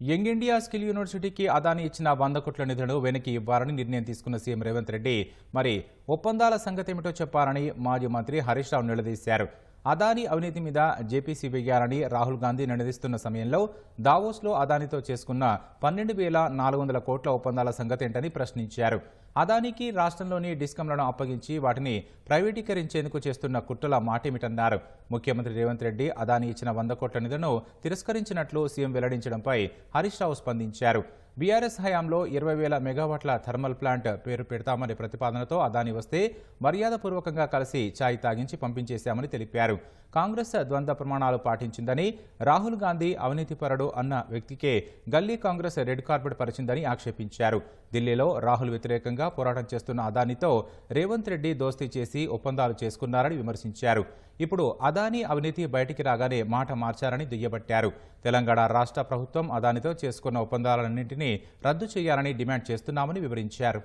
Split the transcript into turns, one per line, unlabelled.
Young India skill యూనివర్సిటీకి అదాని ఇచ్చిన 100 కోట్ల నిధులను వెనక్కి ఇవ్వాలని నిర్ణయం తీసుకున్న సీఎం రేవంత్ రెడ్డి మరి ఒప్పందాల సంగతేమిటో చెప్పారని మాజీ మంత్రి హరీష్ రావు నిలదీశారు. అదాని అవినీతి మీద జేపీసీ వేయాలని రాహుల్ గాంధీ నిలదీస్తున్న సమయంలో దావోస్లో అదానితో చేసుకున్న 12,400 కోట్ల ఒప్పందాల సంగతేంటని ప్రశ్నించారు. అదానికి రాష్ట్రంలోని డిస్కంలను అప్పగించి వాటిని ప్రైవేటీకరించేందుకు చేస్తున్న కుట్రల మాటేమిటన్నారు. ముఖ్యమంత్రి రేవంత్ రెడ్డి అదాని ఇచ్చిన 100 కోట్ల నిధులను తిరస్కరించినట్లు సీఎం వెల్లడించడంపై హరీష్ రావు స్పందించారు. బీఆర్ఎస్ హయాంలో 20,000 మెగావాట్ల థర్మల్ ప్లాంట్ పేరు పెడతామనే ప్రతిపాదనతో అదాని వస్తే మర్యాదపూర్వకంగా కలిసి ఛాయ్ తాగించి పంపించేశామని తెలిపారు. కాంగ్రెస్ ద్వంద్వ ప్రమాణాలు పాటించిందని, రాహుల్ గాంధీ అవినీతిపరుడు అన్న వ్యక్తికే గల్లీ కాంగ్రెస్ రెడ్ కార్పెట్ పరిచిందని ఆక్షేపించారు. ఢిల్లీలో రాహుల్ వ్యతిరేకంగా పోరాటం చేస్తున్న అదానితో రేవంత్ రెడ్డి దోస్తీ చేసి ఒప్పందాలు చేసుకున్నారని విమర్శించారు. ఇప్పుడు అదాని అవినీతి బయటికి రాగానే మాట మార్చారని దుయ్యబట్టారు. తెలంగాణ రాష్ట్ర ప్రభుత్వం అదానితో చేసుకున్న ఒప్పందాలన్నింటినీ రద్దు చేయాలని డిమాండ్ చేస్తున్నామని వివరించారు.